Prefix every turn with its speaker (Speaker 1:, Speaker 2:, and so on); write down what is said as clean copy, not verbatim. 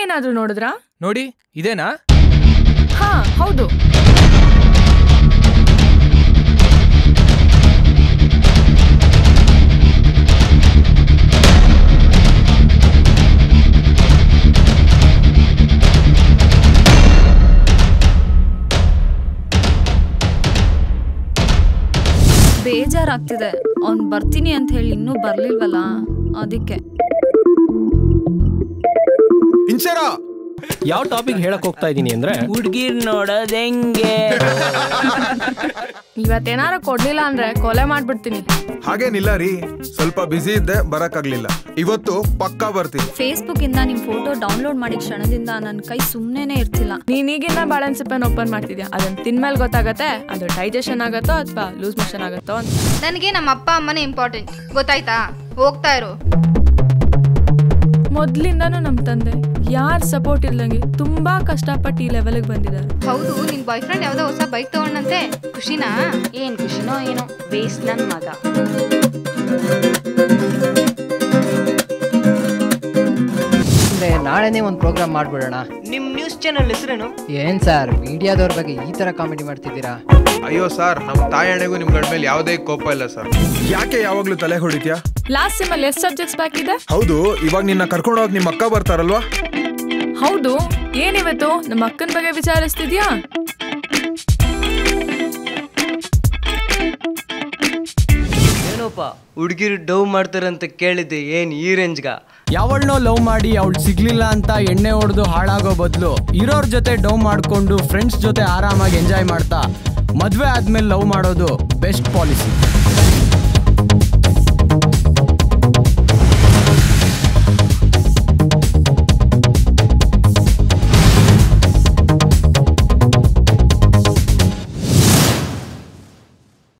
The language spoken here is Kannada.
Speaker 1: ಏನಾದ್ರೂ ನೋಡಿದ್ರಾ?
Speaker 2: ನೋಡಿ, ಇದೇನಾ?
Speaker 1: ಹಾ ಹೌದು.
Speaker 3: ಬೇಜಾರಾಗ್ತಿದೆ. ಅವ್ನ್ ಬರ್ತೀನಿ ಅಂತ ಹೇಳಿ ಇನ್ನೂ ಬರ್ಲಿಲ್ವಲ್ಲ, ಅದಕ್ಕೆ.
Speaker 4: ಯಾವ ಟಾಪಿಕ್ ಹೇಳಕ್ ಹೋಗ್ತಾ ಇದೀನಿ ಅಂದ್ರೆ
Speaker 5: ಹುಡ್ಗಿರ್ ನೋಡೋದ್ ಹೆಂಗೆ.
Speaker 1: ಇವತ್ತೇನಾರು ಕೊಡ್ಲಿಲ್ಲ ಅಂದ್ರೆ ಕೊಲೆ ಮಾಡ್ಬಿಡ್ತೀನಿ.
Speaker 6: ಹಾಗೇನಿಲ್ಲ ರೀ, ಸ್ವಲ್ಪ ಬಿಸಿ ಇದ್ದೆ, ಬರಕ್ಕಾಗ್ಲಿಲ್ಲ. ಇವತ್ತು ಪಕ್ಕಾ ಬರ್ತೀನಿ.
Speaker 3: ಫೇಸ್ಬುಕ್ ಇಂದ ನಿಮ್ ಫೋಟೋ ಡೌನ್ಲೋಡ್ ಮಾಡಿದ ಕ್ಷಣದಿಂದ ನನ್ ಕೈ ಸುಮ್ನೆನೆ ಇರ್ತಿಲ್ಲ.
Speaker 1: ನೀನ್ ಈಗಿನ ಬಾಳೆಹಣ್ಣು ಪೆನ್ ಓಪನ್ ಮಾಡ್ತಿದ್ಯಾ, ಅದನ್ನ ತಿನ್ಮೇಲೆ ಗೊತ್ತಾಗತ್ತೆ ಅದು ಡೈಜೆಷನ್ ಆಗತ್ತೋ ಅಥವಾ ಲೂಸ್ ಮೋಷನ್ ಆಗತ್ತೋ ಅಂತ.
Speaker 7: ನನಗೆ ನಮ್ಮ ಅಪ್ಪ ಅಮ್ಮನೇ ಇಂಪಾರ್ಟೆಂಟ್, ಗೊತ್ತಾಯ್ತಾ? ಹೋಗ್ತಾ ಇರು.
Speaker 1: ಮೊದ್ಲಿಂದಾನು ನಮ್ ತಂದೆ ಯಾರ್ ಸಪೋರ್ಟ್ ಇಲ್ದಂಗೆ ತುಂಬಾ ಕಷ್ಟಪಟ್ಟು ಈ ಲೆವೆಲ್ಗೆ ಬಂದಿದ್ದಾರೆ.
Speaker 7: ಹೌದು, ನಿನ್ ಬಾಯ್ ಫ್ರೆಂಡ್ ಯಾವ್ದೋ ಹೊಸ ಬೈಕ್ ತಗೊಂಡಂತೆ, ಖುಷಿನಾ?
Speaker 8: ಏನ್ ಖುಷಿನೋ ಏನೋ, ವೇಸ್ಟ್ ನನ್ ಮಗ.
Speaker 9: ನಾಳೆನೇ ಒಂದು ಪ್ರೋಗ್ರಾಮ್ ಮಾಡ್ಬಿಡೋಣ.
Speaker 5: ನಿಮ್ ನ್ಯೂಸ್ ಚಾನೆಲ್ ಹೆಸರೇನು?
Speaker 9: ಏನ್ ಸರ್ ಮೀಡಿಯಾದವ್ರ ಬಗ್ಗೆ ಈ ತರ ಕಾಮಿಡಿ ಮಾಡ್ತಿದ್ದೀರಾ?
Speaker 6: ಅಯ್ಯೋ ಸರ್, ನಮ್ ತಾಯಣೆಗೂ ನಿಮ್ಗಳ ಮೇಲೆ ಯಾವುದೇ ಕೋಪ ಇಲ್ಲ ಸರ್. ಯಾಕೆ ಯಾವಾಗ್ಲೂ ತಲೆ ಹೊಡಿತ್ಯಾ?
Speaker 1: ಲಾಸ್ಟ್ ಸೆಮ್ ಅಲ್ಲಿ ಎಷ್ಟು ಸಬ್ಜೆಕ್ಟ್ಸ್ ಬ್ಯಾಕ್ ಇದೆ?
Speaker 6: ಹೌದು, ಇವಾಗ ನಿನ್ನ ಕರ್ಕೊಂಡು ಹೋಗಿ ನಿಮ್ಮ ಅಕ್ಕ ಬರ್ತಾರಲ್ವಾ?
Speaker 1: ಹೌದು, ಏನಿವತ್ತು ನಮ್ಮ ಅಕ್ಕನ ಬಗ್ಗೆ ವಿಚಾರಿಸ್ತಿದ್ಯಾ?
Speaker 5: ಏನೋಪ್ಪ ಹುಡ್ಗಿರು ಡವ್ ಮಾಡ್ತಾರಂತ ಕೇಳಿದ್ದೆ, ಏನ್ ಈ ರೇಂಜ್ಗ?
Speaker 4: ಯಾವಳನ್ನೋ ಲವ್ ಮಾಡಿ ಅವಳು ಸಿಗ್ಲಿಲ್ಲ ಅಂತ ಎಣ್ಣೆ ಹೊಡೆದು ಹಾಳಾಗೋ ಬದಲು ಇರೋರ್ ಜೊತೆ ಡವ್ ಮಾಡ್ಕೊಂಡು ಫ್ರೆಂಡ್ಸ್ ಜೊತೆ ಆರಾಮಾಗಿ ಎಂಜಾಯ್ ಮಾಡ್ತಾ ಮದ್ವೆ ಆದ್ಮೇಲೆ ಲವ್ ಮಾಡೋದು ಬೆಸ್ಟ್ ಪಾಲಿಸಿ.